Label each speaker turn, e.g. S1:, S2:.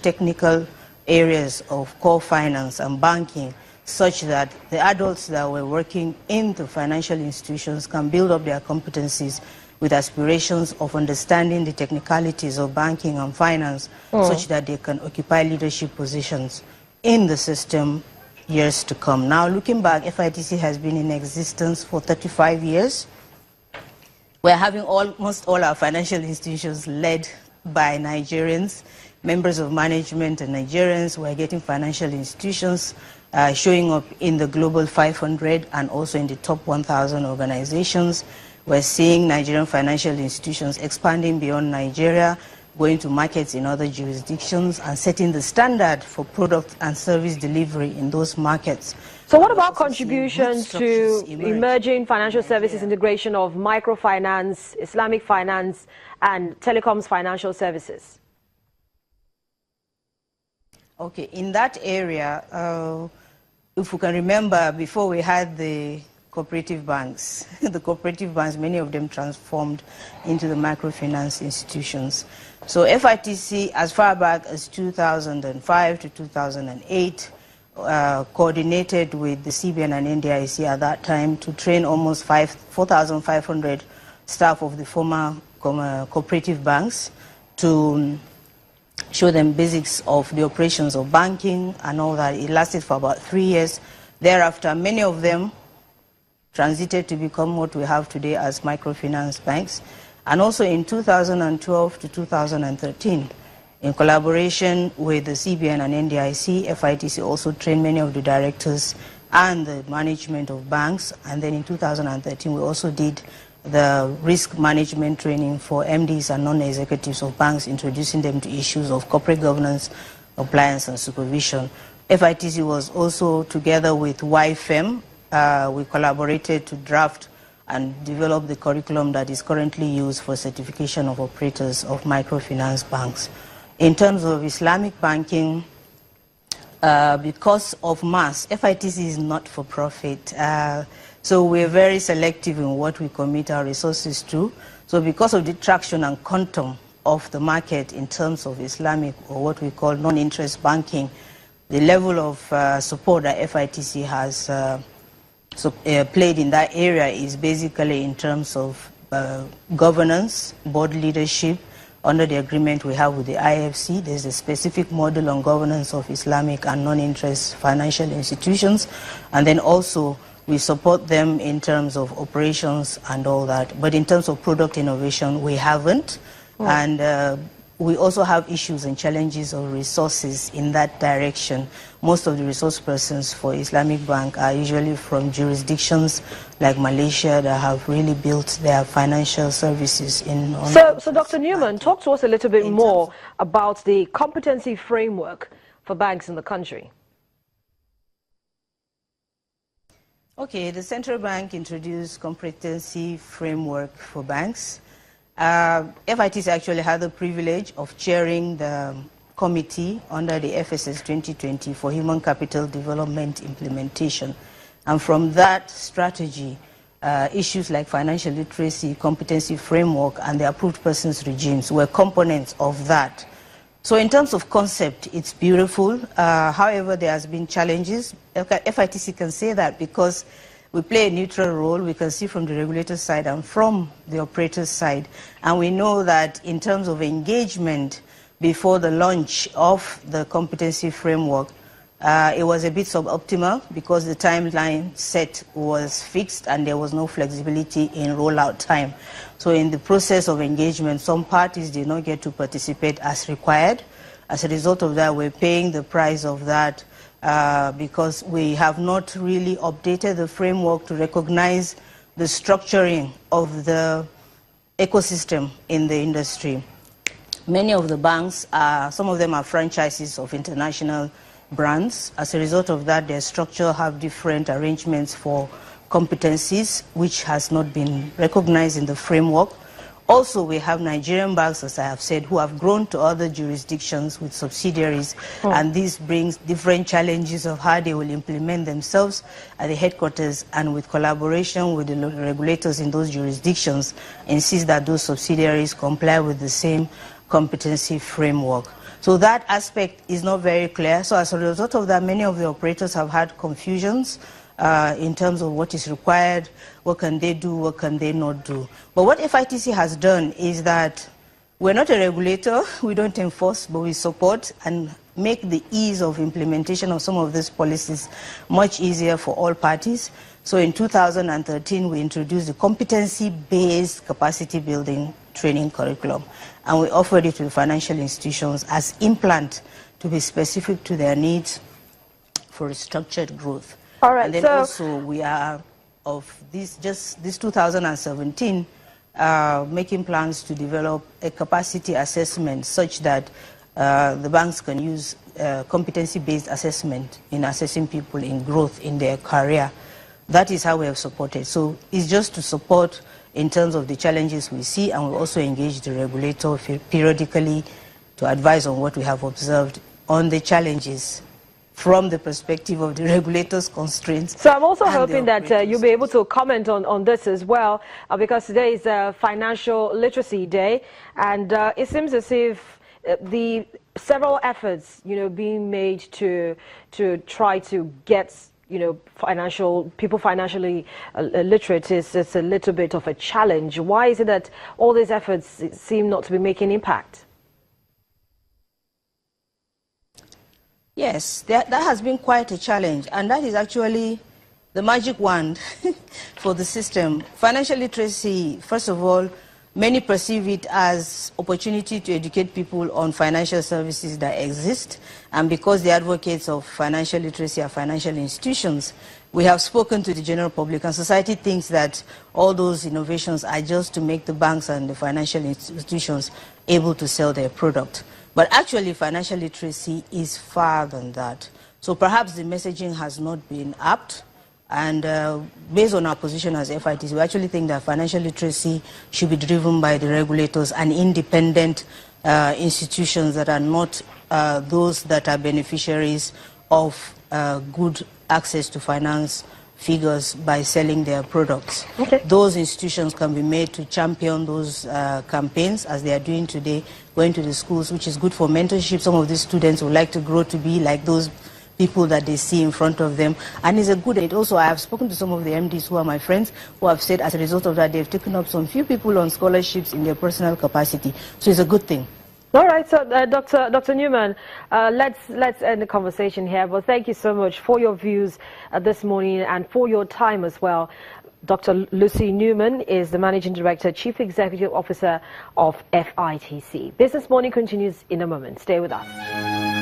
S1: technical areas of core finance and banking, such that the adults that were working in the financial institutions can build up their competencies with aspirations of understanding the technicalities of banking and finance, such that they can occupy leadership positions in the system years to come. Now, looking back, FITC has been in existence for 35 years. We're having almost all our financial institutions led by Nigerians, members of management and Nigerians. We're getting financial institutions showing up in the Global 500 and also in the top 1,000 organizations. We're seeing Nigerian financial institutions expanding beyond Nigeria, going to markets in other jurisdictions and setting the standard for product and service delivery in those markets.
S2: So what about contribution to emerging financial services integration of microfinance, Islamic finance, and telecoms financial services?
S1: Okay, in that area, if we can remember, before we had the cooperative banks, many of them transformed into the microfinance institutions. So FITC, as far back as 2005 to 2008, coordinated with the CBN and NDIC at that time to train almost 4,500 staff of the former cooperative banks to show them basics of the operations of banking and all that. It lasted for about 3 years. Thereafter, many of them transited to become what we have today as microfinance banks. And also in 2012 to 2013, in collaboration with the CBN and NDIC, FITC also trained many of the directors and the management of banks. And then in 2013, we also did the risk management training for MDs and non-executives of banks, introducing them to issues of corporate governance, compliance, and supervision. FITC was also, together with YFM, we collaborated to draft and develop the curriculum that is currently used for certification of operators of microfinance banks. In terms of Islamic banking, because of mass, FITC is not for profit. So we're very selective in what we commit our resources to. So because of the traction and quantum of the market in terms of Islamic, or what we call non-interest banking, the level of support that FITC has played in that area is basically in terms of governance, board leadership. Under the agreement we have with the IFC, there's a specific model on governance of Islamic and non-interest financial institutions. And then also we support them in terms of operations and all that. But in terms of product innovation, we haven't. And we also have issues and challenges of resources in that direction. Most of the resource persons for Islamic Bank are usually from jurisdictions like Malaysia that have really built their financial services in.
S2: So Dr. Newman, talk to us a little bit more about the competency framework for banks in the country.
S1: Okay, the central bank introduced competency framework for banks. FITC actually had the privilege of chairing the committee under the FSS 2020 for Human Capital Development Implementation. And from that strategy, issues like financial literacy, competency framework, and the approved persons regimes were components of that. So in terms of concept, it's beautiful. However, there has been challenges. FITC can say that because we play a neutral role. We can see from the regulator side and from the operator side. And we know that in terms of engagement before the launch of the competency framework, it was a bit suboptimal because the timeline set was fixed and there was no flexibility in rollout time. So in the process of engagement, some parties did not get to participate as required. As a result of that, we're paying the price of that because we have not really updated the framework to recognize the structuring of the ecosystem in the industry. Many of the banks, some of them are franchises of international brands. As a result of that, their structure have different arrangements for competencies, which has not been recognized in the framework. Also, we have Nigerian banks, as I have said, who have grown to other jurisdictions with subsidiaries, and this brings different challenges of how they will implement themselves at the headquarters and with collaboration with the regulators in those jurisdictions, insist that those subsidiaries comply with the same competency framework. So that aspect is not very clear. So as a result of that, many of the operators have had confusions in terms of what is required, what can they do, what can they not do. But what FITC has done is that we're not a regulator, we don't enforce, but we support and make the ease of implementation of some of these policies much easier for all parties. So in 2013, we introduced the competency-based capacity building training curriculum, and we offered it to the financial institutions as implant to be specific to their needs for structured growth.
S2: All right,
S1: and then also we are of this 2017 making plans to develop a capacity assessment such that the banks can use competency-based assessment in assessing people in growth in their career. That is how we have supported. So it's just to support in terms of the challenges we see, and we also engage the regulator periodically to advise on what we have observed on the challenges from the perspective of the regulator's constraints.
S2: So I'm also hoping that you'll be able to comment on this as well, because today is Financial Literacy Day, and it seems as if the several efforts, being made to try to get people financially literate is a little bit of a challenge. Why is it that all these efforts seem not to be making impact?
S1: Yes, that has been quite a challenge, and that is actually the magic wand for the system. Financial literacy, first of all, many perceive it as opportunity to educate people on financial services that exist, and because the advocates of financial literacy are financial institutions, we have spoken to the general public, and society thinks that all those innovations are just to make the banks and the financial institutions able to sell their product. But actually, financial literacy is far than that. So perhaps the messaging has not been apt. And based on our position as FITC, we actually think that financial literacy should be driven by the regulators and independent institutions that are not those that are beneficiaries of good access to finance figures by selling their products.
S2: Okay.
S1: Those institutions can be made to champion those campaigns, as they are doing today, going to the schools, which is good for mentorship. Some of these students would like to grow to be like those people that they see in front of them, and it's a good aid. Also, I have spoken to some of the MDs who are my friends, who have said as a result of that they've taken up some few people on scholarships in their personal capacity. So it's a good thing.
S2: All right, so Dr. Newman, let's end the conversation here. But thank you so much for your views this morning and for your time as well. Dr. Lucy Newman is the Managing Director, Chief Executive Officer of FITC. Business Morning continues in a moment. Stay with us.